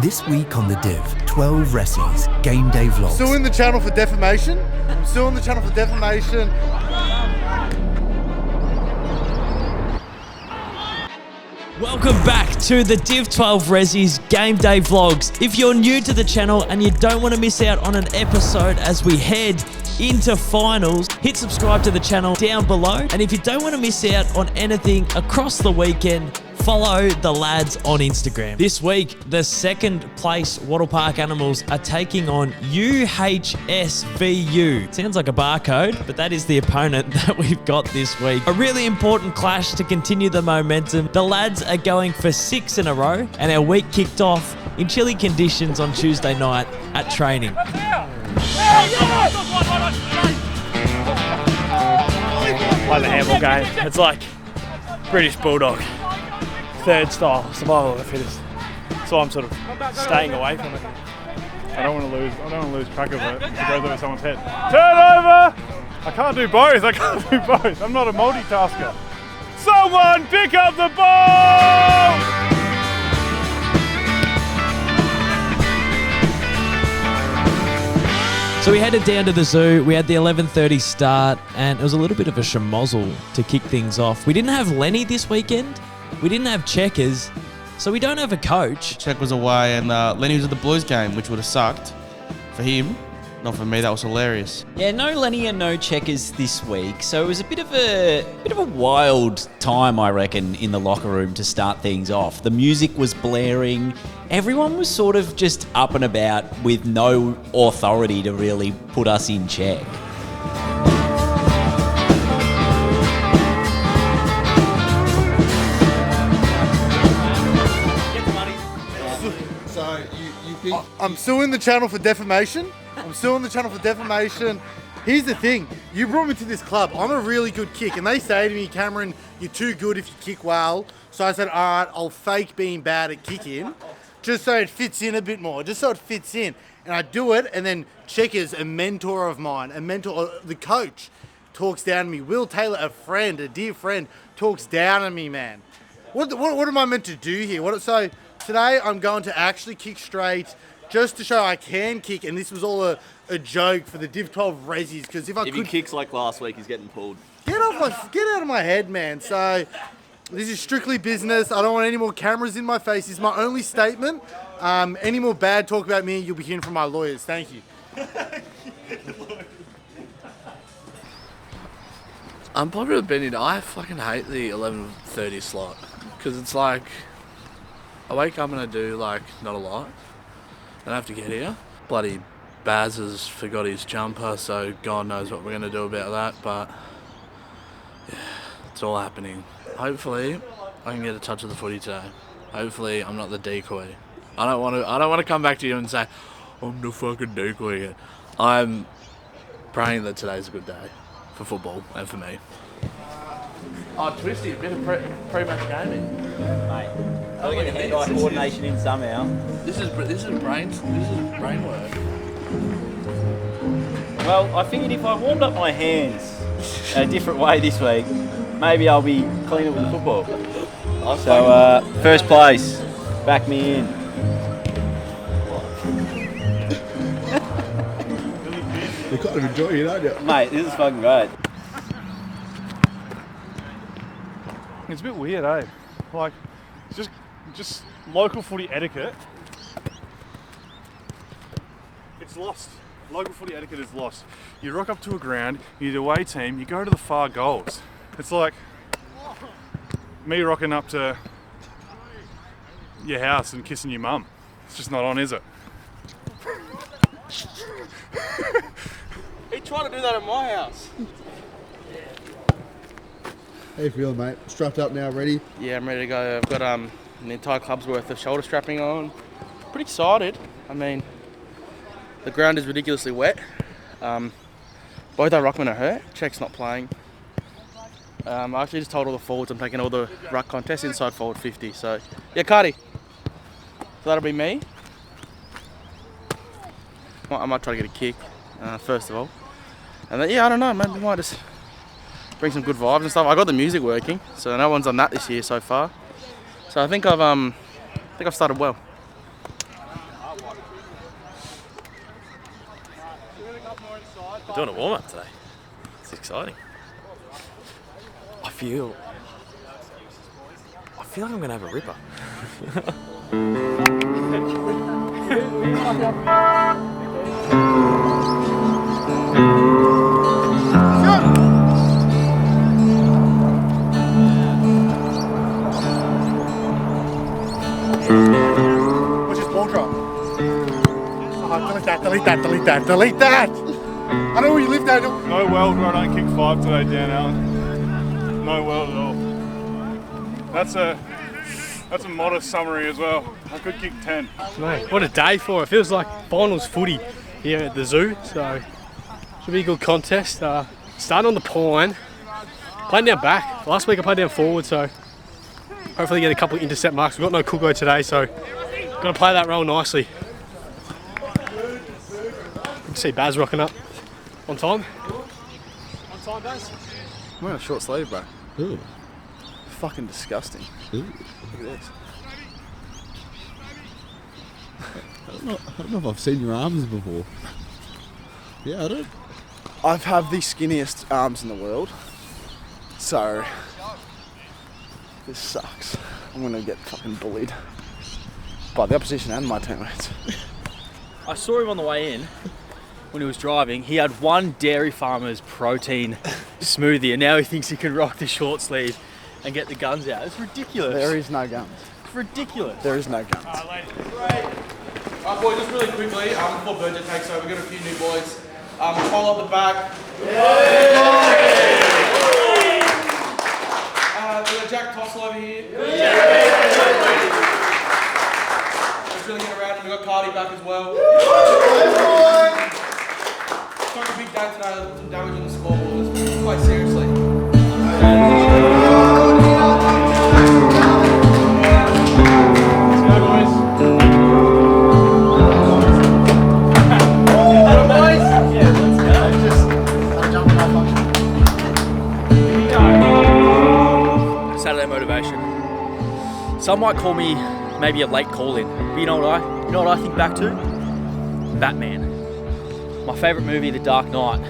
This week on the Div, 12 Ressies, game day vlogs. Still in the channel for defamation. I'm still in the channel for defamation. Welcome back to the Div 12 Ressies Game Day Vlogs. If you're new to the channel and you don't want to miss out on an episode as we head into finals, hit subscribe to the channel down below. And if you don't want to miss out on anything across the weekend, follow the lads on Instagram. This week, the second place Wattle Park Animals are taking on UHSVU. Sounds like a barcode, but that is the opponent that we've got this week. A really important clash to continue the momentum. The lads are going for 6 in a row, and our week kicked off in chilly conditions on Tuesday night at training. Play the handball game. It's like British Bulldog. Third style, survival of the fittest. So I'm sort of staying away from it. I don't want to lose track of it. It goes over someone's head. Turnover! I can't do both. I'm not a multitasker. Someone pick up the ball! So we headed down to the zoo. We had the 11:30 start, and it was a little bit of a schmozzle to kick things off. We didn't have Lenny this weekend. We didn't have Checkers, so we don't have a coach. Check was away, and Lenny was at the Blues game, which would have sucked for him. Not for me. That was hilarious. Yeah, no Lenny and no Checkers this week, so it was a bit of a wild time, I reckon, in the locker room to start things off. The music was blaring. Everyone was sort of just up and about with no authority to really put us in check. I'm still in the channel for defamation. Here's the thing. You brought me to this club. I'm a really good kick. And they say to me, Cameron, you're too good if you kick well. So I said, all right, I'll fake being bad at kicking just so it fits in a bit more. And I do it. And then Checkers, a mentor of mine, the coach, talks down to me. Will Taylor, a dear friend, talks down to me, man. What am I meant to do here? So today I'm going to actually kick straight, just to show I can kick, and this was all a joke for the Div 12 Ressies, because if he kicks like last week, he's getting pulled. Get out of my head, man. So this is strictly business. I don't want any more cameras in my face. This is my only statement. Any more bad talk about me, you'll be hearing from my lawyers. Thank you. I'm probably Benny. I fucking hate the 11:30 slot, because it's like I wake up and I do like not a lot. I have to get here. Bloody Baz has forgot his jumper, so God knows what we're going to do about that, but yeah, it's all happening. Hopefully I can get a touch of the footy today. Hopefully I'm not the decoy. I don't want to come back to you and say I'm the fucking decoy yet. I'm praying that today's a good day for football and for me. Oh, Twisty, a bit of pre-match gaming. Mate, I'll get hand-eye coordination in somehow. This is brain work. Well, I figured if I warmed up my hands a different way this week, maybe I'll be cleaner with the football. So, first place, back me in. You kind of enjoy it, don't you? Mate, this is fucking great. It's a bit weird, eh? Like, it's just local footy etiquette. It's lost. Local footy etiquette is lost. You rock up to a ground, you're the away team, you go to the far goals. It's like me rocking up to your house and kissing your mum. It's just not on, is it? He tried to do that at my house. How you feeling, mate? Strapped up now, ready? Yeah, I'm ready to go. I've got an entire club's worth of shoulder strapping on. Pretty excited. I mean, the ground is ridiculously wet. Both our ruckmen are hurt. Check's not playing. I actually just told all the forwards I'm taking all the ruck contests inside forward 50. So, yeah, Cardi. So that'll be me. I might try to get a kick, first of all. And then, yeah, I don't know, maybe we might just bring some good vibes and stuff. I got the music working, so no one's done that this year so far. So I think I've started well. We're doing a warm-up today. It's exciting. I feel like I'm going to have a ripper. What's his ball drop? Oh, delete that. I know where you live, Daniel. No world where I don't kick 5 today, Dan Allen. No world at all. That's a modest summary as well. I could kick 10. Mate, what a day for it. It feels like finals footy here at the zoo, so should be a good contest. Starting on the pine, playing down back. Last week I played down forward, so hopefully get a couple of intercept marks. We've got no Cooko today, so got to play that role nicely. Good to see Baz rocking up on time. On time, Baz. I'm wearing a short sleeve, bro. Ooh. Fucking disgusting. Ooh. Look at this. I don't know if I've seen your arms before. Yeah, I don't. I've had the skinniest arms in the world. So, this sucks. I'm gonna get fucking bullied by the opposition and my teammates. I saw him on the way in when he was driving. He had one Dairy Farmers protein smoothie, and now he thinks he can rock the short sleeve and get the guns out. It's ridiculous. There is no guns. It's ridiculous. There is no guns. Alright, boys, just really quickly, before Burgess takes over, we've got a few new boys. Follow up the back. We've got Jack Tossel over here. Just really get around, and we've got Cardi back as well. It's not a big day today, some damage on the scoreboard. Let's play seriously. Saturday motivation. Some might call me maybe a late call-in, but you know what I think back to? Batman. My favourite movie, The Dark Knight.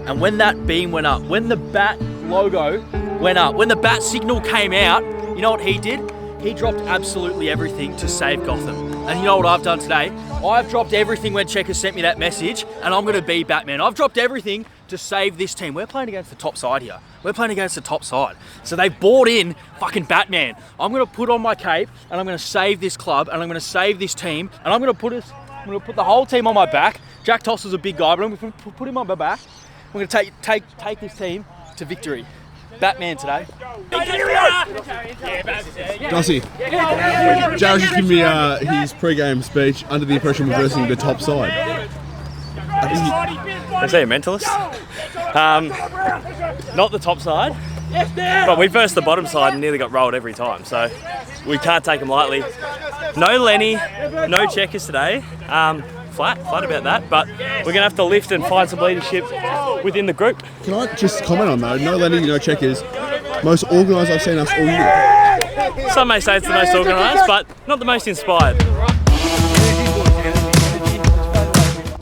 And when that beam went up, when the bat logo went up, when the bat signal came out, you know what he did? He dropped absolutely everything to save Gotham. And you know what I've done today? I've dropped everything when Checker sent me that message, and I'm going to be Batman. I've dropped everything to save this team. We're playing against the top side here. We're playing against the top side. So they've bought in fucking Batman. I'm going to put on my cape, and I'm going to save this club, and I'm going to save this team, and I'm going to put the whole team on my back. Jack Tossel's a big guy, but I'm going to put him on my back. We're going to take this team to victory. Batman today. Dusty, Jared's just giving me his pre-game speech under the impression we're versing the top side. Is he a mentalist? Not the top side, but we versed the bottom side and nearly got rolled every time, so we can't take them lightly. No Lenny, no Checkers today. Flat about that, but we're going to have to lift and find some leadership within the group. Can I just comment on that? No Lenny, no Checkers. Most organised I've seen us all year. Some may say it's the most organised, but not the most inspired.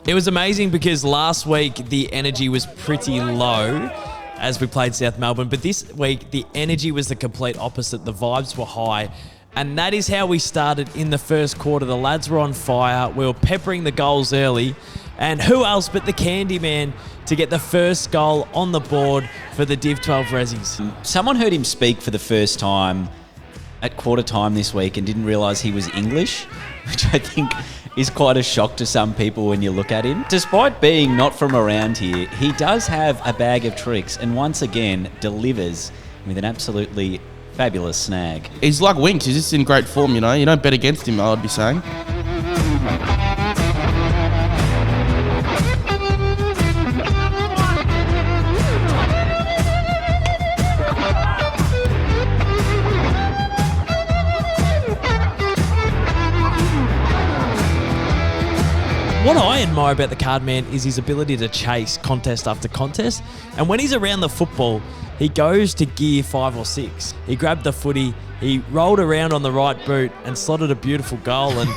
It was amazing because last week the energy was pretty low as we played South Melbourne, but this week the energy was the complete opposite. The vibes were high. And that is how we started in the first quarter. The lads were on fire. We were peppering the goals early. And who else but the Candyman to get the first goal on the board for the Div 12 Ressies. Someone heard him speak for the first time at quarter time this week and didn't realise he was English, which I think is quite a shock to some people when you look at him. Despite being not from around here, he does have a bag of tricks and once again delivers with an absolutely fabulous snag. He's like Winks, he's just in great form, you know. You don't bet against him, I would be saying. What I admire about the card man is his ability to chase contest after contest. And when he's around the football, he goes to gear 5 or 6. He grabbed the footy, he rolled around on the right boot and slotted a beautiful goal. And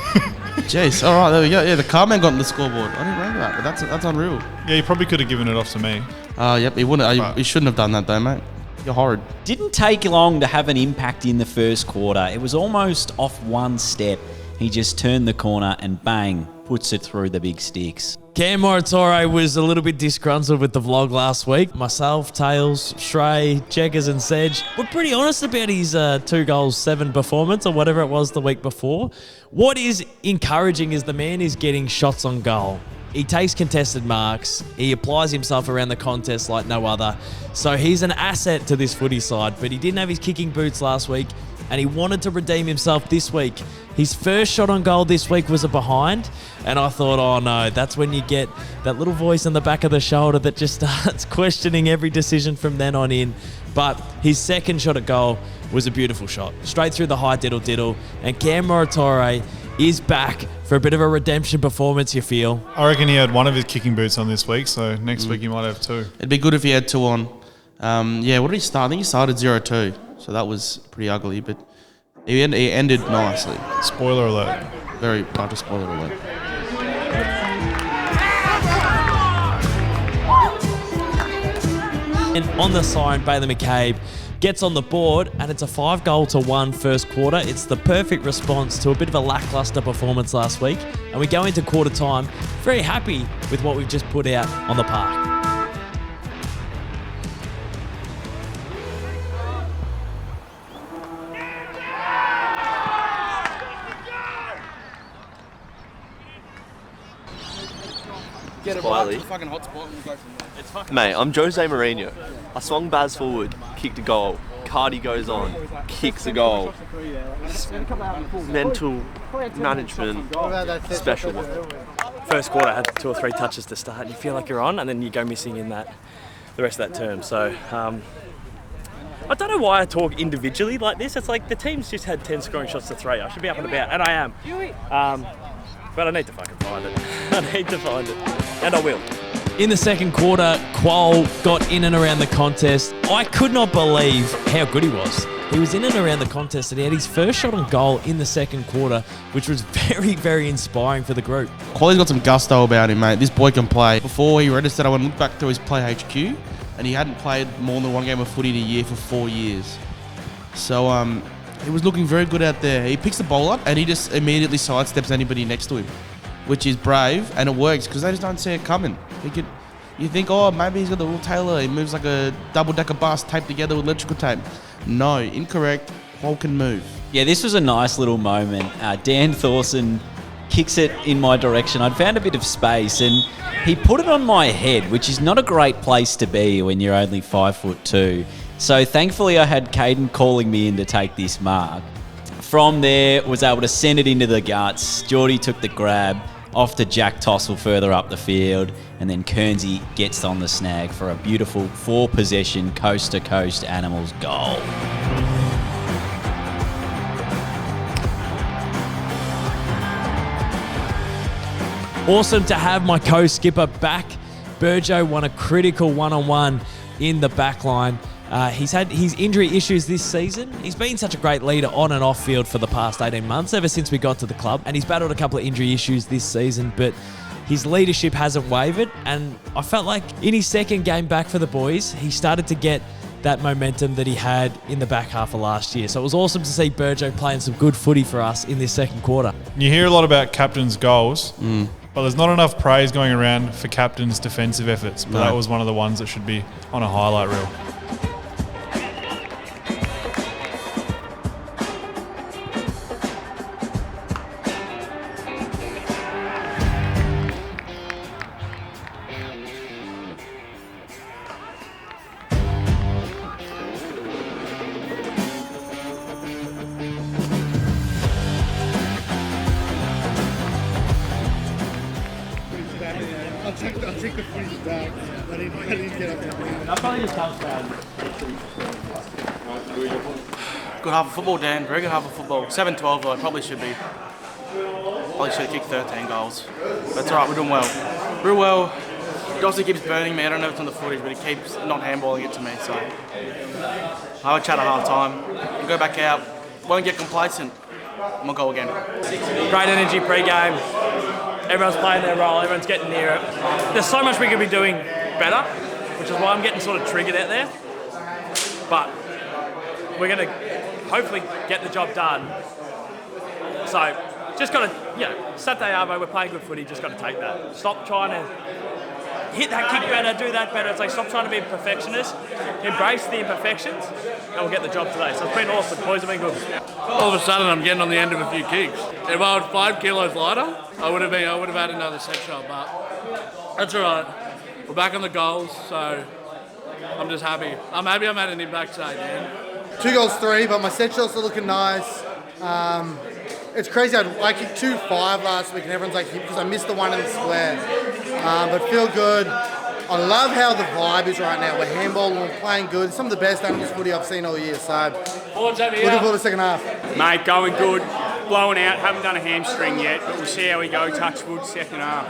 Jeez, all right, there we go. Yeah, the car man got on the scoreboard. I didn't remember that, but that's unreal. Yeah, you probably could have given it off to me. Yep, he wouldn't. He shouldn't have done that though, mate. You're horrid. Didn't take long to have an impact in the first quarter. It was almost off one step. He just turned the corner and bang, puts it through the big sticks. Cam Moritore was a little bit disgruntled with the vlog last week. Myself, Tails, Shrey, Checkers and Sedge were pretty honest about his 2 goals, 7 performance or whatever it was the week before. What is encouraging is the man is getting shots on goal. He takes contested marks. He applies himself around the contest like no other. So he's an asset to this footy side, but he didn't have his kicking boots last week and he wanted to redeem himself this week. His first shot on goal this week was a behind, and I thought, oh no, that's when you get that little voice in the back of the shoulder that just starts questioning every decision from then on in. But his second shot at goal was a beautiful shot, straight through the high diddle-diddle, and Cam Moritore is back for a bit of a redemption performance, you feel. I reckon he had one of his kicking boots on this week, so next week he might have 2. It'd be good if he had 2 on. Yeah, what did he start? I think he started 0-2, so that was pretty ugly, but he ended nicely. Spoiler alert. Very much a spoiler alert. And on the sign, Bailey McCabe gets on the board, and it's a 5-goal-to-1 first quarter. It's the perfect response to a bit of a lackluster performance last week, and we go into quarter time very happy with what we've just put out on the park. Quietly. Fucking hot spot and we'll go from there. Mate, I'm Jose Mourinho. I swung Baz forward, kicked a goal. Cardi goes on, kicks a goal. Mental management, special. First quarter, I had 2 or 3 touches to start, and you feel like you're on, and then you go missing in the rest of that term. So I don't know why I talk individually like this. It's like the team's just had 10 scoring shots to 3. I should be up and about, and I am. But I need to fucking find it. I need to find it. And I will. In the second quarter, Quoll got in and around the contest. I could not believe how good he was. He was in and around the contest and he had his first shot on goal in the second quarter, which was very, very inspiring for the group. Qually's got some gusto about him, mate. This boy can play. Before he registered, I went and looked back to his play HQ, and he hadn't played more than 1 game of footy in a year for 4 years. So, he was looking very good out there. He picks the ball up and he just immediately sidesteps anybody next to him, which is brave, and it works because they just don't see it coming. You think, oh, maybe he's got the little Taylor. He moves like a double-decker bus taped together with electrical tape. No, incorrect. Quoll can move. Yeah, this was a nice little moment. Dan Thorson kicks it in my direction. I'd found a bit of space and he put it on my head, which is not a great place to be when you're only 5'2". So thankfully I had Caden calling me in to take this mark. From there, was able to send it into the guts. Geordie took the grab off to Jack Tossell further up the field, and then Kernsey gets on the snag for a beautiful 4-possession coast-to-coast Animals goal. Awesome to have my co-skipper back. Burjo won a critical one-on-one in the back line. He's had his injury issues this season. He's been such a great leader on and off field for the past 18 months, ever since we got to the club. And he's battled a couple of injury issues this season, but his leadership hasn't wavered. And I felt like in his second game back for the boys, he started to get that momentum that he had in the back half of last year. So it was awesome to see Burjo playing some good footy for us in this second quarter. You hear a lot about captain's goals, but there's not enough praise going around for captain's defensive efforts. But that was one of the ones that should be on a highlight reel. I'll take the footage back. I didn't get up there. That probably just comes bad. Good half of football, Dan. Very good half of football. 7-12 though. Probably should have kicked 13 goals. That's all right. We're doing well. Real well. He also keeps burning me. I don't know if it's on the footage, but he keeps not handballing it to me. So I have a chat at half time. We'll go back out. Won't get complacent. and we'll go again. Great energy pre-game. Everyone's playing their role. Everyone's getting near it. There's so much we could be doing better, which is why I'm getting sort of triggered out there. But we're going to hopefully get the job done. So just got to, Saturday Arvo, we're playing good footy, just got to take that. Stop trying to hit that kick better, do that better. It's like stop trying to be a perfectionist, embrace the imperfections, and we'll get the job today. So it's been awesome. Boys have been good. All of a sudden, I'm getting on the end of a few kicks. If I was 5 kilos lighter, I would have had another set shot, but that's all right. We're back on the goals, so I'm just happy. I'm happy I'm had an impact today, man. 2 goals, 3, but my set shots are looking nice. It's crazy. I kicked 2-5 last week, and everyone's like, because I missed the one in the square. But feel good. I love how the vibe is right now. We're handballing, we're playing good. Some of the best animals footy I've seen all year. So looking forward to the second half. Mate, going good. Blowing out. Haven't done a hamstring yet, but we'll see how we go. Touch wood, second half.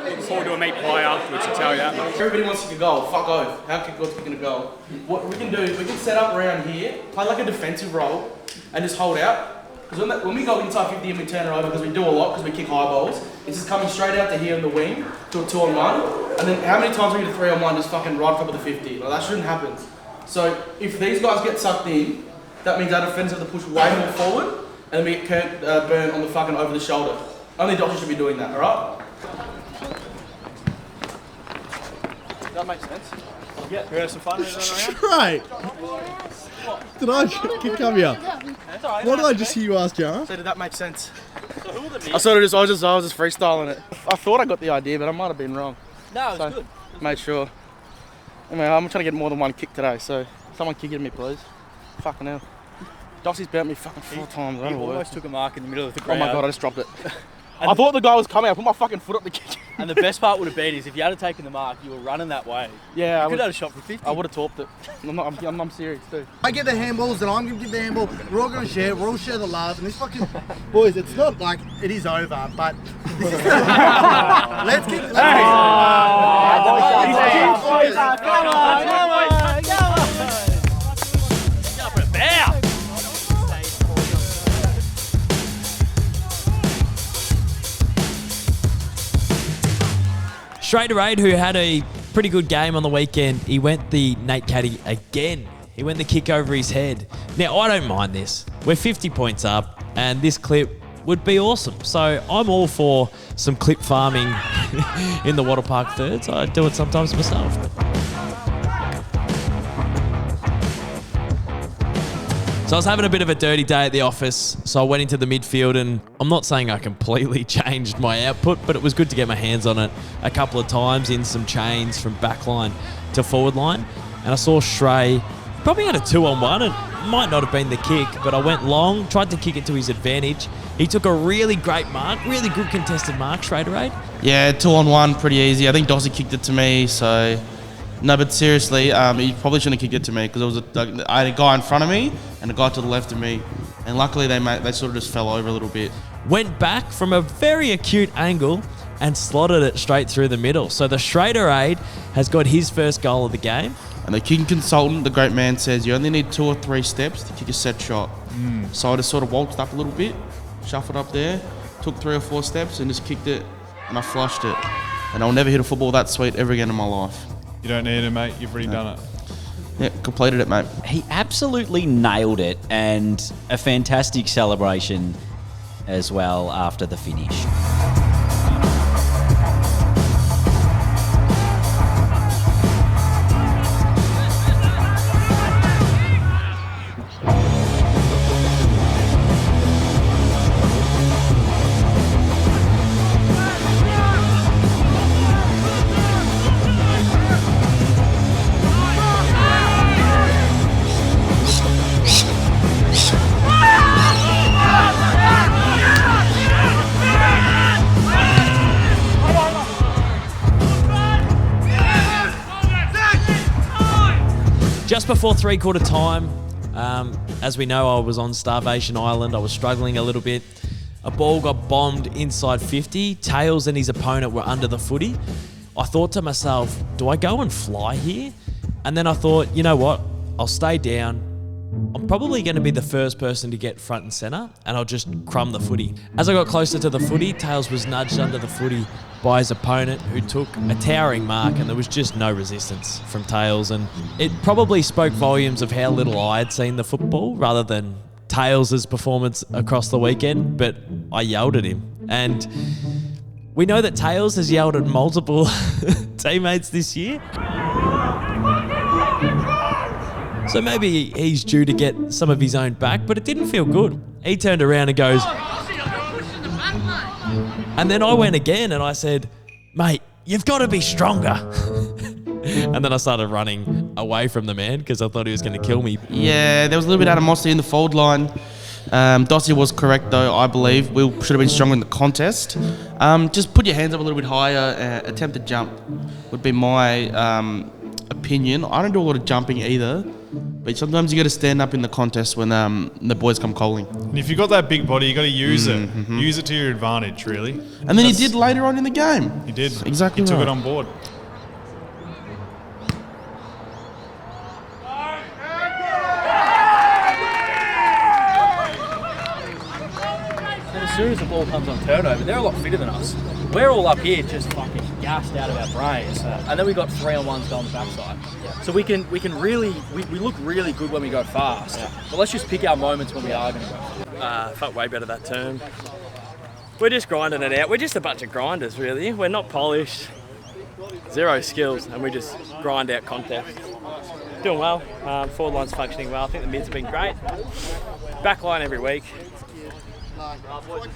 Looking forward to a meat pie afterwards, I tell you that much. Everybody wants to kick a goal. Fuck off. How kick goal's kicking a goal? What we can do is we can set up around here, play like a defensive role, and just hold out. Because when we go inside 50 and we turn it over, because we do a lot, because we kick high balls, it's just coming straight out to here in the wing to a 2-on-1. And then how many times we get a 3-on-1 just fucking right top of the 50? Like, that shouldn't happen. So if these guys get sucked in, that means our defenders have to push way more forward, and then we get burn on the fucking over the shoulder. Only doctors should be doing that, alright? That makes sense. Yeah, we have some fun Right. Did I come here? What did I just hear you ask, Jar? So did that make sense? I sort of just, I was just freestyling it. I thought I got the idea, but I might have been wrong. No, it was good. Made sure. Anyway, I'm trying to get more than one kick today, so someone kick it at me, please. Fucking hell. Dossie's burnt me fucking 4 times. You almost took a mark in the middle of the ground. Oh my god, I just dropped it. I thought the guy was coming. I put my fucking foot up the kick. And the best part would have been is if you had taken the mark, you were running that way. Yeah, you could have had a shot for 50. I would have torped it. I'm serious too. I get the handballs and I'm going to give the handball. We're all going to share. We'll all share the love. And this fucking... Boys, it's not like it is over, but... This is let's keep... Come on. Schrader Aid, who had a pretty good game on the weekend, he went the Nate Caddy again. He went the kick over his head. Now, I don't mind this. We're 50 points up, and this clip would be awesome. So I'm all for some clip farming in the Wattle Park thirds. I do it sometimes myself. So I was having a bit of a dirty day at the office, so I went into the midfield, and I'm not saying I completely changed my output, but it was good to get my hands on it a couple of times in some chains from backline to forward line. And I saw Shrey probably had a 2-on-1. It might not have been the kick, but I went long, tried to kick it to his advantage. He took a really great mark, really good contested mark, Schrader Aid. Yeah, 2-on-1, pretty easy. I think Dossie kicked it to me, so... No, but seriously, he probably shouldn't have kicked it to me because I had a guy in front of me and a guy to the left of me, and luckily they sort of just fell over a little bit. Went back from a very acute angle and slotted it straight through the middle. So the Schrader Aid has got his first goal of the game. And the kicking consultant, the great man, says you only need 2 or 3 steps to kick a set shot. So I just sort of waltzed up a little bit, shuffled up there, took 3 or 4 steps and just kicked it, and I flushed it. And I'll never hit a football that sweet ever again in my life. You don't need it, mate. You've already done it. Yeah, completed it, mate. He absolutely nailed it, and a fantastic celebration as well after the finish. Just before 3/4 time, as we know, I was on Starvation Island. I was struggling a little bit. A ball got bombed inside 50. Tails and his opponent were under the footy. I thought to myself, do I go and fly here? And then I thought, you know what? I'll stay down, I'm probably going to be the first person to get front and centre, and I'll just crumb the footy. As I got closer to the footy, Tails was nudged under the footy by his opponent, who took a towering mark, and there was just no resistance from Tails. And it probably spoke volumes of how little I had seen the football rather than Tails' performance across the weekend, but I yelled at him. And we know that Tails has yelled at multiple teammates this year. So maybe he's due to get some of his own back, but it didn't feel good. He turned around and goes... And then I went again and I said, mate, you've got to be stronger. And then I started running away from the man because I thought he was going to kill me. Yeah, there was a little bit of animosity in the forward line. Dossie was correct though, I believe. We should have been stronger in the contest. Just put your hands up a little bit higher, attempt to jump would be my opinion. I don't do a lot of jumping either, but sometimes you got to stand up in the contest when the boys come calling. And if you've got that big body, you got to use it. Use it to your advantage, really. And then he did later on in the game. He did. Exactly He took right. it on board. And as soon as the ball comes on turnover, they're a lot fitter than us. We're all up here just fucking gassed out of our brains. And then we got 3-on-1s going the backside. So we can really, we look really good when we go fast. But let's just pick our moments when we are going to go. Felt way better that term. We're just grinding it out. We're just a bunch of grinders, really. We're not polished, zero skills, and we just grind out contests. Doing well. Forward line's functioning well. I think the mids have been great. Back line every week.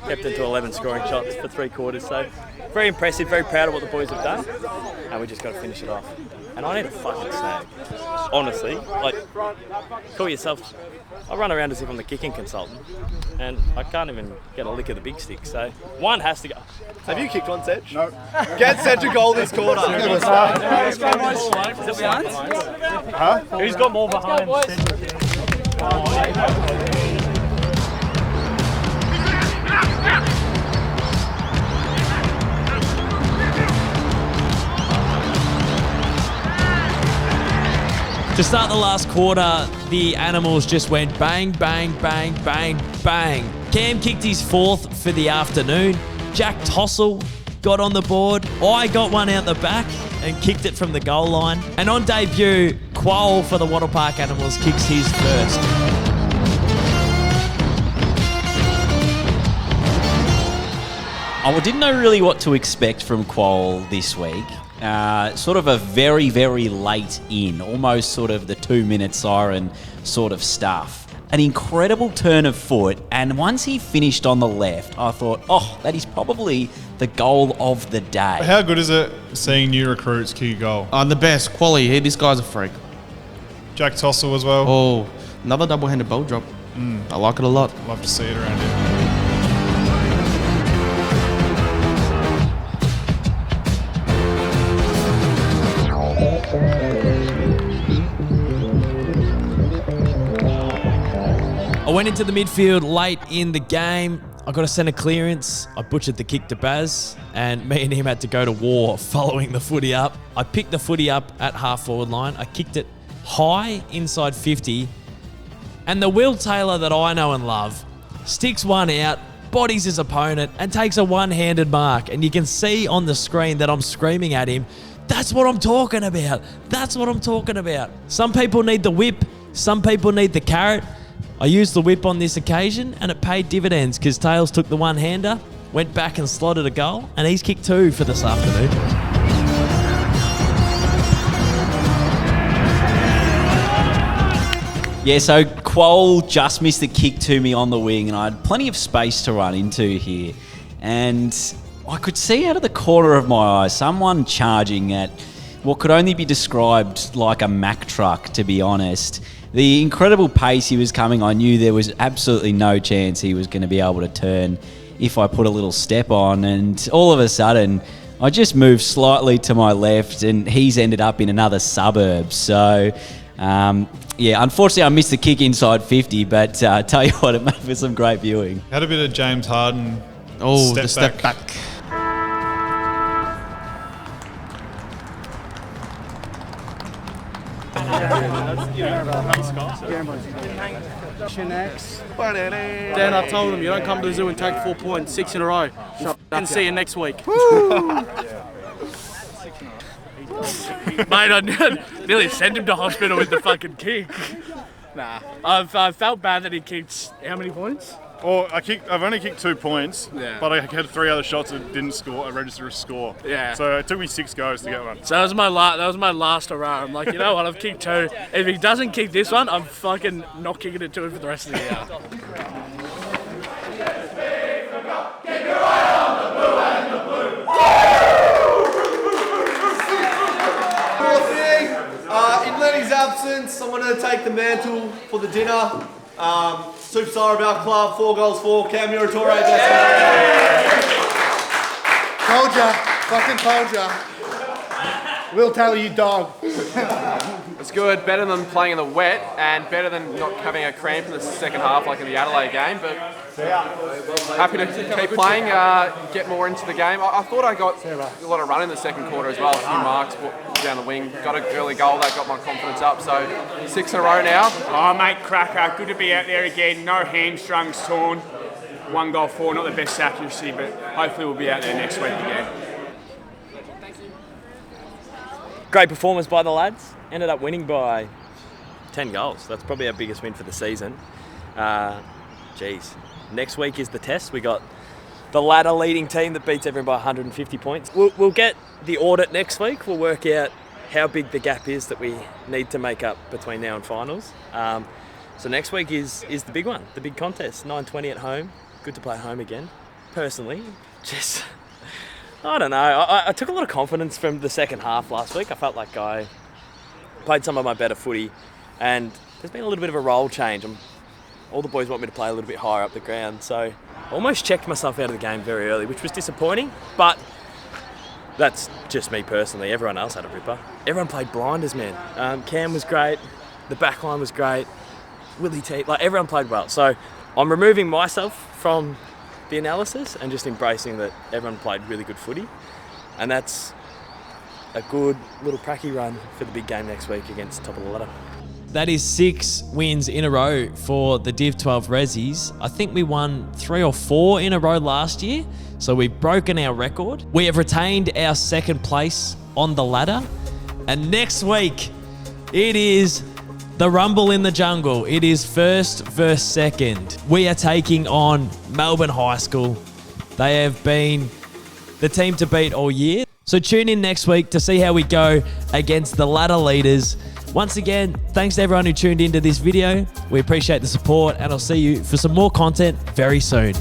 Kept it to 11 scoring shots for 3 quarters, so very impressive, very proud of what the boys have done, and we just got to finish it off. And I need a fucking snag, honestly. Like, call yourself. I run around as if I'm the kicking consultant, and I can't even get a lick of the big stick, so one has to go. Have you kicked one, Sedge? No. Get Sedge a goal this quarter. Is it behind? Huh? Who's got more behind? To start the last quarter, the Animals just went bang, bang, bang, bang, bang. Cam kicked his 4th for the afternoon. Jack Tossell got on the board. I got one out the back and kicked it from the goal line. And on debut, Quoll for the Wattle Park Animals kicks his first. I didn't know really what to expect from Quoll this week. Sort of a very, very late in, almost sort of the 2-minute siren sort of stuff. An incredible turn of foot, and once he finished on the left, I thought, oh, that is probably the goal of the day. How good is it seeing new recruits kick a goal? The best. Quality. Hey, this guy's a freak. Jack Tossell as well. Oh, another double-handed ball drop. I like it a lot. Love to see it around here. I went into the midfield late in the game. I got a centre clearance. I butchered the kick to Baz, and me and him had to go to war following the footy up. I picked the footy up at half-forward line. I kicked it high inside 50, and the Will Taylor that I know and love sticks one out, bodies his opponent, and takes a one-handed mark. And you can see on the screen that I'm screaming at him, that's what I'm talking about. That's what I'm talking about. Some people need the whip. Some people need the carrot. I used the whip on this occasion, and it paid dividends because Tails took the one-hander, went back and slotted a goal, and he's kicked 2 for this afternoon. Yeah, so Quoll just missed the kick to me on the wing, and I had plenty of space to run into here. And I could see out of the corner of my eye someone charging at what could only be described like a Mack truck, to be honest. The incredible pace he was coming, I knew there was absolutely no chance he was going to be able to turn if I put a little step on. And all of a sudden, I just moved slightly to my left, and he's ended up in another suburb. So, yeah, unfortunately, I missed the kick inside 50, but tell you what, it made for some great viewing. Had a bit of James Harden. Oh, the step back. Dan, I told him you don't come to the zoo and take 4 points, 6 in a row. And see you next week. Mate, I nearly sent him to hospital with the fucking kick. Nah, I felt bad that he kicked how many points? Or I've only kicked 2 points, Yeah. but I had 3 other shots that didn't score. I registered a score. Yeah. So it took me 6 goes to get one. So that was my last hurrah. I'm like, you know what? I've kicked 2. If he doesn't kick this one, I'm fucking not kicking it to him for the rest of the year. In Lenny's absence, I'm going to take the mantle for the dinner. Superstar of our club, 4 goals for Cam Muratore. Told ya. Fucking told ya. Will tell you, dog. It's good, better than playing in the wet and better than not having a cramp in the second half like in the Adelaide game, but happy to keep playing, get more into the game. I thought I got a lot of run in the second quarter as well, a few marks down the wing, got an early goal that got my confidence up, so 6 in a row now. Oh, mate, cracker. Good to be out there again. No hamstrings torn. 1 goal for, not the best accuracy, but hopefully we'll be out there next week again. Great performance by the lads. Ended up winning by 10 goals. That's probably our biggest win for the season. Next week is the test. We got the ladder leading team that beats everyone by 150 points. We'll get the audit next week. We'll work out how big the gap is that we need to make up between now and finals. So next week is the big one, the big contest. 9:20 at home. Good to play at home again. Personally, just... I don't know. I took a lot of confidence from the second half last week. I felt like I played some of my better footy, and there's been a little bit of a role change. All the boys want me to play a little bit higher up the ground, so I almost checked myself out of the game very early, which was disappointing, but that's just me personally. Everyone else had a ripper. Everyone played blinders, man. Cam was great. The back line was great. Willie T, like everyone played well. So I'm removing myself from the analysis and just embracing that everyone played really good footy, and that's a good little pracky run for the big game next week against top of the ladder. That is 6 wins in a row for the Div 12 Ressies. I think we won 3 or 4 in a row last year, so we've broken our record. We have retained our second place on the ladder, and next week it is the Rumble in the Jungle. It is first versus second. We are taking on Melbourne High School. They have been the team to beat all year. So tune in next week to see how we go against the ladder leaders. Once again, thanks to everyone who tuned into this video. We appreciate the support, and I'll see you for some more content very soon.